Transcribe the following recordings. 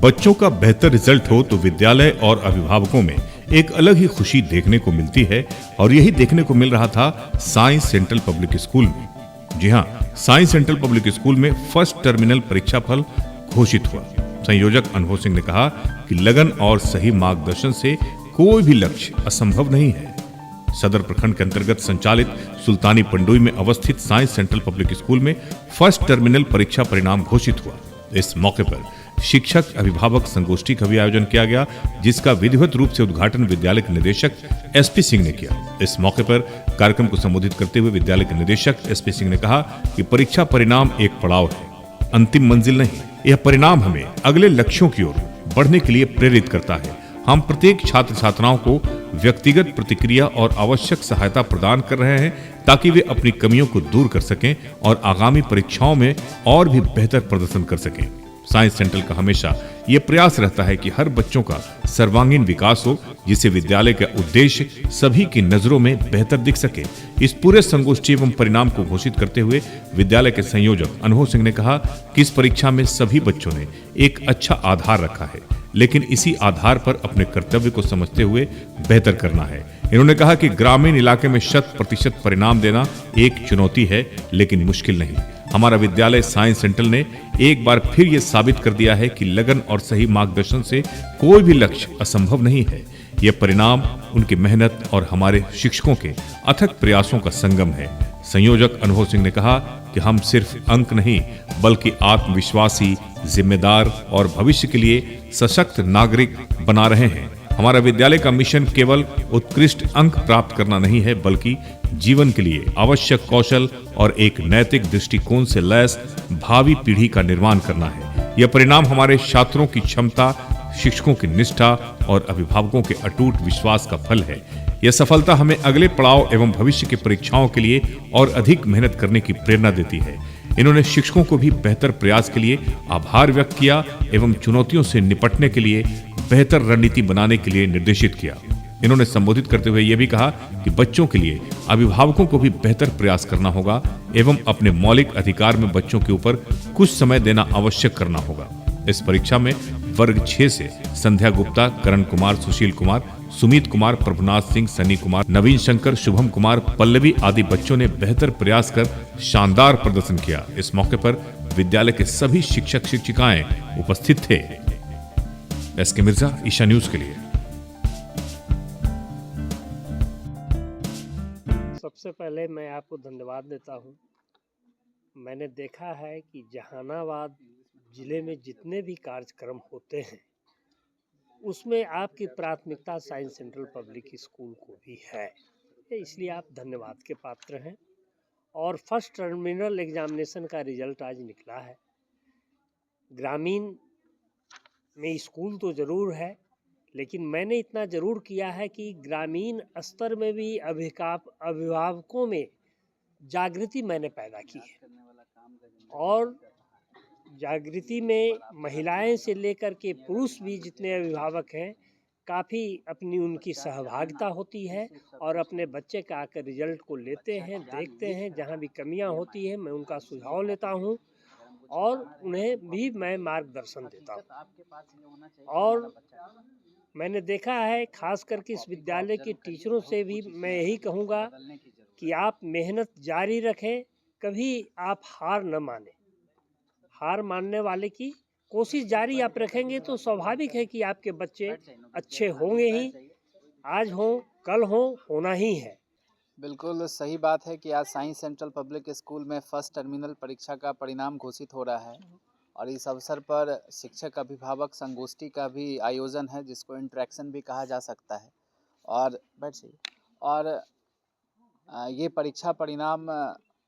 बच्चों का बेहतर रिजल्ट हो तो विद्यालय और अभिभावकों में एक अलग ही खुशी देखने को मिलती है और यही देखने को मिल रहा था साइंस सेंट्रल पब्लिक स्कूल में। जी हां, साइंस सेंट्रल पब्लिक स्कूल में फर्स्ट टर्मिनल परीक्षा फल घोषित हुआ। संयोजक अनुभव सिंह ने कहा कि लगन और सही मार्गदर्शन से कोई भी लक्ष्य असंभव नहीं है। सदर प्रखंड के अंतर्गत संचालित सुल्तानी पंडोई में अवस्थित साइंस सेंट्रल पब्लिक स्कूल में फर्स्ट टर्मिनल परीक्षा परिणाम घोषित हुआ। इस मौके पर शिक्षक अभिभावक संगोष्ठी का भी आयोजन किया गया, जिसका विधिवत रूप से उद्घाटन विद्यालय के निदेशक एसपी सिंह ने किया। इस मौके पर कार्यक्रम को संबोधित करते हुए विद्यालय के निदेशक एसपी सिंह ने कहा कि परीक्षा परिणाम एक पड़ाव है, अंतिम मंजिल नहीं। यह परिणाम हमें अगले लक्ष्यों की ओर बढ़ने के लिए प्रेरित करता है। हम प्रत्येक छात्र छात्राओं को व्यक्तिगत प्रतिक्रिया और आवश्यक सहायता प्रदान कर रहे हैं ताकि वे अपनी कमियों को दूर कर सकें और आगामी परीक्षाओं में और भी बेहतर प्रदर्शन कर सकें। साइंस सेंट्रल का हमेशा ये प्रयास रहता है कि हर बच्चों का सर्वांगीण विकास हो, जिससे विद्यालय का उद्देश्य सभी की नजरों में बेहतर दिख सके। इस पूरे संगोष्ठी एवं परिणाम को घोषित करते हुए विद्यालय के संयोजक अनुभव सिंह ने कहा कि इस परीक्षा में सभी बच्चों ने एक अच्छा आधार रखा है, लेकिन इसी आधार पर अपने कर्तव्य को समझते हुए बेहतर करना है। इन्होंने कहा कि ग्रामीण इलाके में 100% परिणाम देना एक चुनौती है, लेकिन मुश्किल नहीं। हमारा विद्यालय साइंस सेंट्रल ने एक बार फिर यह साबित कर दिया है कि लगन और सही मार्गदर्शन से कोई भी लक्ष्य असंभव नहीं है। यह परिणाम उनकी मेहनत और हमारे शिक्षकों के अथक प्रयासों का संगम है। संयोजक अनुभव सिंह ने कहा कि हम सिर्फ अंक नहीं बल्कि आत्मविश्वासी, जिम्मेदार और भविष्य के लिए सशक्त नागरिक बना रहे हैं। हमारा विद्यालय का मिशन केवल उत्कृष्ट अंक प्राप्त करना नहीं है, बल्कि जीवन के लिए आवश्यक कौशल और एक नैतिक दृष्टिकोण से लैस भावी पीढ़ी का निर्माण करना है। यह परिणाम हमारे छात्रों की क्षमता, शिक्षकों की निष्ठा और अभिभावकों के अटूट विश्वास का फल है। यह सफलता हमें अगले पड़ाव एवं भविष्य की परीक्षाओं के लिए और अधिक मेहनत करने की प्रेरणा देती है। इन्होंने शिक्षकों को भी बेहतर प्रयास के लिए आभार व्यक्त किया एवं चुनौतियों से निपटने के लिए बेहतर रणनीति बनाने के लिए निर्देशित किया। इन्होंने संबोधित करते हुए यह भी कहा कि बच्चों के लिए अभिभावकों को भी बेहतर प्रयास करना होगा एवं अपने मौलिक अधिकार में बच्चों के ऊपर कुछ समय देना आवश्यक करना होगा। इस परीक्षा में वर्ग 6 से संध्या गुप्ता, करण कुमार, सुशील कुमार, सुमित कुमार, प्रभुनाथ सिंह, सनी कुमार, नवीन शंकर, शुभम कुमार, पल्लवी आदि बच्चों ने बेहतर प्रयास कर शानदार प्रदर्शन किया। इस मौके पर विद्यालय के सभी शिक्षक शिक्षिकाएं उपस्थित थे। एसके मिर्जा, ईशा न्यूज के लिए। सबसे पहले मैं आपको धन्यवाद देता हूं। मैंने देखा है कि जहानाबाद जिले में जितने भी कार्यक्रम होते हैं उसमें आपकी प्राथमिकता साइंस सेंट्रल पब्लिक स्कूल को भी है, इसलिए आप धन्यवाद के पात्र हैं। और फर्स्ट टर्मिनल एग्जामिनेशन का रिजल्ट आज निकला है। ग्रामीण में स्कूल तो ज़रूर है, लेकिन मैंने इतना ज़रूर किया है कि ग्रामीण स्तर में भी अभिभावकों में जागृति मैंने पैदा की है। और जागृति में महिलाएं से लेकर के पुरुष भी जितने अभिभावक हैं, काफ़ी अपनी उनकी सहभागिता होती है और अपने बच्चे का आकर रिजल्ट को लेते हैं, देखते हैं। जहां भी कमियां होती हैं मैं उनका सुझाव लेता हूं और उन्हें भी मैं मार्गदर्शन देता हूं। और मैंने देखा है खास करके इस विद्यालय के टीचरों से भी मैं यही कहूँगा कि आप मेहनत जारी रखें, कभी आप हार न मानें। हार मानने वाले की कोशिश जारी आप रखेंगे तो स्वाभाविक है कि आपके बच्चे अच्छे होंगे ही, आज हो कल होना ही है। बिल्कुल सही बात है कि आज साइंस सेंट्रल पब्लिक स्कूल में फर्स्ट टर्मिनल परीक्षा का परिणाम घोषित हो रहा है और इस अवसर पर शिक्षक अभिभावक संगोष्ठी का भी आयोजन है, जिसको इंटरेक्शन भी कहा जा सकता है। और और ये परीक्षा परिणाम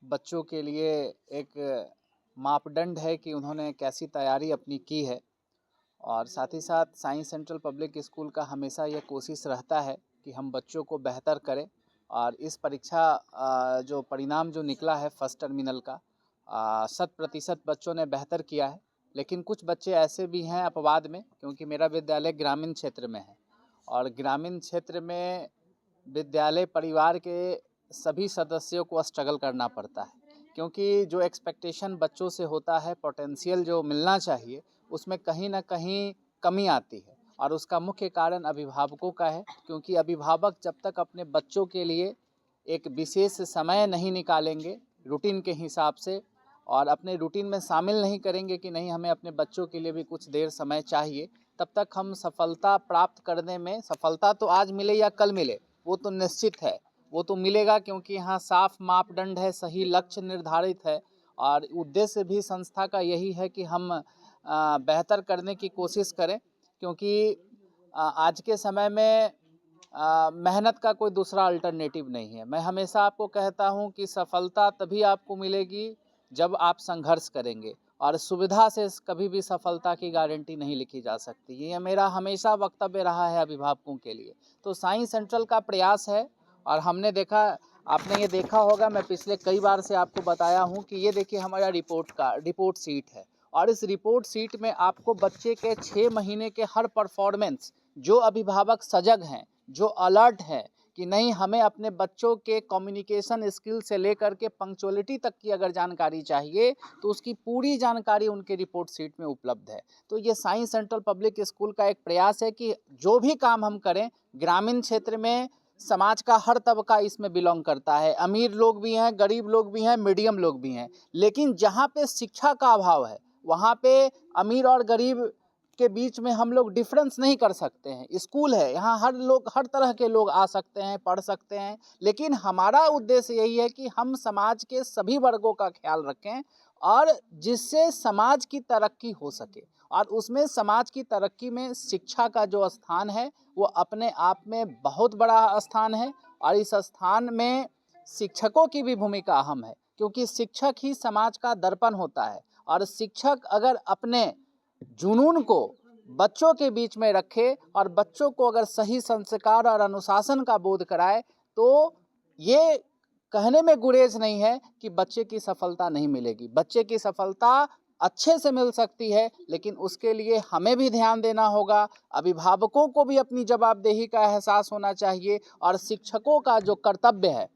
बच्चों के लिए एक मापदंड है कि उन्होंने कैसी तैयारी अपनी की है। और साथ ही साथ साइंस सेंट्रल पब्लिक स्कूल का हमेशा यह कोशिश रहता है कि हम बच्चों को बेहतर करें। और इस परीक्षा जो परिणाम जो निकला है फर्स्ट टर्मिनल का, 100% बच्चों ने बेहतर किया है। लेकिन कुछ बच्चे ऐसे भी हैं अपवाद में, क्योंकि मेरा विद्यालय ग्रामीण क्षेत्र में है और ग्रामीण क्षेत्र में विद्यालय परिवार के सभी सदस्यों को स्ट्रगल करना पड़ता है, क्योंकि जो एक्सपेक्टेशन बच्चों से होता है, पोटेंशियल जो मिलना चाहिए, उसमें कहीं ना कहीं कमी आती है, और उसका मुख्य कारण अभिभावकों का है, क्योंकि अभिभावक जब तक अपने बच्चों के लिए एक विशेष समय नहीं निकालेंगे रूटीन के हिसाब से, और अपने रूटीन में शामिल नहीं करेंगे कि नहीं हमें अपने बच्चों के लिए भी कुछ देर समय चाहिए, तब तक हम सफलता प्राप्त करने में, सफलता तो आज मिले या कल मिले वो तो निश्चित है, वो तो मिलेगा, क्योंकि यहाँ साफ मापदंड है, सही लक्ष्य निर्धारित है, और उद्देश्य भी संस्था का यही है कि हम बेहतर करने की कोशिश करें, क्योंकि आज के समय में मेहनत का कोई दूसरा अल्टरनेटिव नहीं है। मैं हमेशा आपको कहता हूं कि सफलता तभी आपको मिलेगी जब आप संघर्ष करेंगे, और सुविधा से कभी भी सफलता की गारंटी नहीं लिखी जा सकती। ये मेरा हमेशा वक्तव्य रहा है अभिभावकों के लिए। तो साई सेंट्रल का प्रयास है, और हमने देखा, आपने ये देखा होगा, मैं पिछले कई बार से आपको बताया हूँ कि ये देखिए हमारा रिपोर्ट शीट है, और इस रिपोर्ट शीट में आपको बच्चे के 6 महीने के हर परफॉर्मेंस, जो अभिभावक सजग हैं, जो अलर्ट हैं कि नहीं हमें अपने बच्चों के कम्युनिकेशन स्किल से लेकर के पंक्चुअलिटी तक की अगर जानकारी चाहिए तो उसकी पूरी जानकारी उनके रिपोर्ट शीट में उपलब्ध है। तो ये साई सेंट्रल पब्लिक स्कूल का एक प्रयास है कि जो भी काम हम करें, ग्रामीण क्षेत्र में समाज का हर तबका इसमें बिलोंग करता है, अमीर लोग भी हैं, गरीब लोग भी हैं, मीडियम लोग भी हैं, लेकिन जहाँ पे शिक्षा का अभाव है वहाँ पे अमीर और गरीब के बीच में हम लोग डिफरेंस नहीं कर सकते हैं। स्कूल है, यहाँ हर तरह के लोग आ सकते हैं, पढ़ सकते हैं, लेकिन हमारा उद्देश्य यही है कि हम समाज के सभी वर्गों का ख्याल रखें, और जिससे समाज की तरक्की हो सके, और उसमें समाज की तरक्की में शिक्षा का जो स्थान है वो अपने आप में बहुत बड़ा स्थान है, और इस स्थान में शिक्षकों की भी भूमिका अहम है, क्योंकि शिक्षक ही समाज का दर्पण होता है, और शिक्षक अगर अपने जुनून को बच्चों के बीच में रखे और बच्चों को अगर सही संस्कार और अनुशासन का बोध कराए, तो ये कहने में गुरेज नहीं है कि बच्चे की सफलता नहीं मिलेगी। बच्चे की सफलता अच्छे से मिल सकती है, लेकिन उसके लिए हमें भी ध्यान देना होगा, अभिभावकों को भी अपनी जवाबदेही का एहसास होना चाहिए, और शिक्षकों का जो कर्तव्य है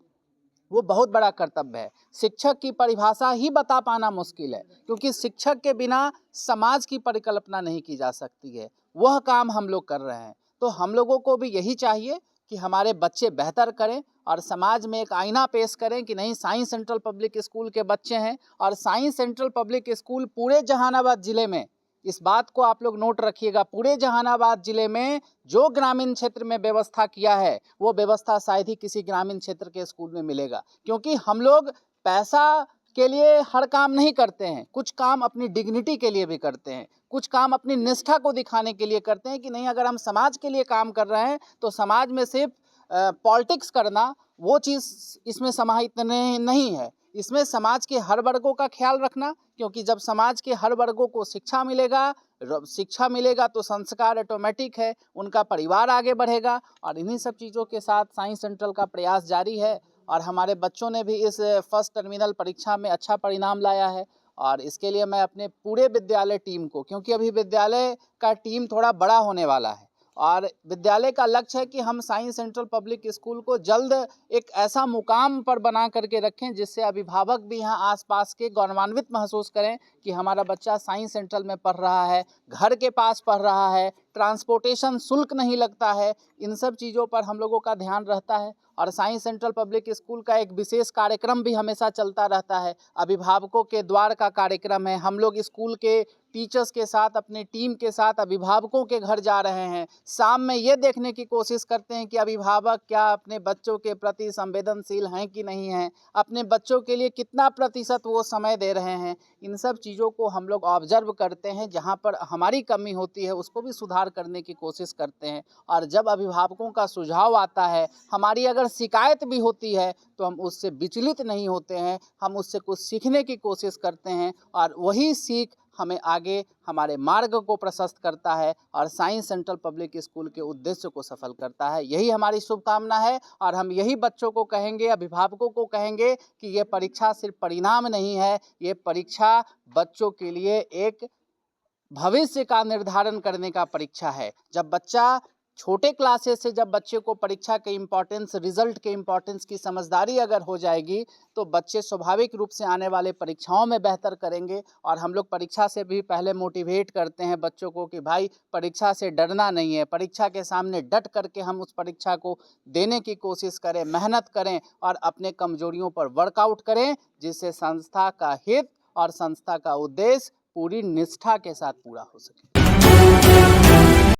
वो बहुत बड़ा कर्तव्य है। शिक्षक की परिभाषा ही बता पाना मुश्किल है, क्योंकि शिक्षक के बिना समाज की परिकल्पना नहीं की जा सकती है। वह काम हम लोग कर रहे हैं। तो हम लोगों को भी यही चाहिए कि हमारे बच्चे बेहतर करें और समाज में एक आईना पेश करें कि नहीं साई सेंट्रल पब्लिक स्कूल के बच्चे हैं, और साई सेंट्रल पब्लिक स्कूल पूरे जहानाबाद जिले में, इस बात को आप लोग नोट रखिएगा, पूरे जहानाबाद जिले में जो ग्रामीण क्षेत्र में व्यवस्था किया है वो व्यवस्था शायद ही किसी ग्रामीण क्षेत्र के स्कूल में मिलेगा। क्योंकि हम लोग पैसा के लिए हर काम नहीं करते हैं, कुछ काम अपनी डिग्निटी के लिए भी करते हैं, कुछ काम अपनी निष्ठा को दिखाने के लिए करते हैं कि नहीं अगर हम समाज के लिए काम कर रहे हैं तो समाज में सिर्फ पॉलिटिक्स करना वो चीज़ इसमें समाहित नहीं है। इसमें समाज के हर वर्गों का ख्याल रखना, क्योंकि जब समाज के हर वर्गों को शिक्षा मिलेगा तो संस्कार ऑटोमेटिक है, उनका परिवार आगे बढ़ेगा। और इन्हीं सब चीज़ों के साथ साई सेंट्रल का प्रयास जारी है, और हमारे बच्चों ने भी इस फर्स्ट टर्मिनल परीक्षा में अच्छा परिणाम लाया है। और इसके लिए मैं अपने पूरे विद्यालय टीम को, क्योंकि अभी विद्यालय का टीम थोड़ा बड़ा होने वाला है, और विद्यालय का लक्ष्य है कि हम साई सेंट्रल पब्लिक स्कूल को जल्द एक ऐसा मुकाम पर बना करके रखें जिससे अभिभावक भी यहाँ आसपास के गौरवान्वित महसूस करें कि हमारा बच्चा साई सेंट्रल में पढ़ रहा है, घर के पास पढ़ रहा है, ट्रांसपोर्टेशन शुल्क नहीं लगता है। इन सब चीज़ों पर हम लोगों का ध्यान रहता है। और साई सेंट्रल पब्लिक स्कूल का एक विशेष कार्यक्रम भी हमेशा चलता रहता है, अभिभावकों के द्वार का कार्यक्रम है। हम लोग स्कूल के टीचर्स के साथ, अपनी टीम के साथ अभिभावकों के घर जा रहे हैं। शाम में ये देखने की कोशिश करते हैं कि अभिभावक क्या अपने बच्चों के प्रति संवेदनशील हैं कि नहीं हैं, अपने बच्चों के लिए कितना प्रतिशत वो समय दे रहे हैं। इन सब चीज़ों को हम लोग ऑब्जर्व करते हैं, जहाँ पर हमारी कमी होती है उसको भी सुधार करने की कोशिश करते हैं। और जब अभिभावकों का सुझाव आता है, हमारी अगर शिकायत भी होती है, तो हम उससे विचलित नहीं होते हैं, हम उससे कुछ सीखने की कोशिश करते हैं, और वही सीख हमें आगे हमारे मार्ग को प्रशस्त करता है और साई सेंट्रल पब्लिक स्कूल के उद्देश्य को सफल करता है। यही हमारी शुभकामना है, और हम यही बच्चों को कहेंगे, अभिभावकों को कहेंगे कि ये परीक्षा सिर्फ परिणाम नहीं है, ये परीक्षा बच्चों के लिए एक भविष्य का निर्धारण करने का परीक्षा है। जब बच्चा छोटे क्लासेस से जब बच्चे को परीक्षा के इम्पोर्टेंस, रिजल्ट के इम्पोर्टेंस की समझदारी अगर हो जाएगी तो बच्चे स्वाभाविक रूप से आने वाले परीक्षाओं में बेहतर करेंगे। और हम लोग परीक्षा से भी पहले मोटिवेट करते हैं बच्चों को कि भाई परीक्षा से डरना नहीं है, परीक्षा के सामने डट करके हम उस परीक्षा को देने की कोशिश करें, मेहनत करें और अपने कमजोरियों पर वर्कआउट करें, जिससे संस्था का हित और संस्था का उद्देश्य पूरी निष्ठा के साथ पूरा हो सके।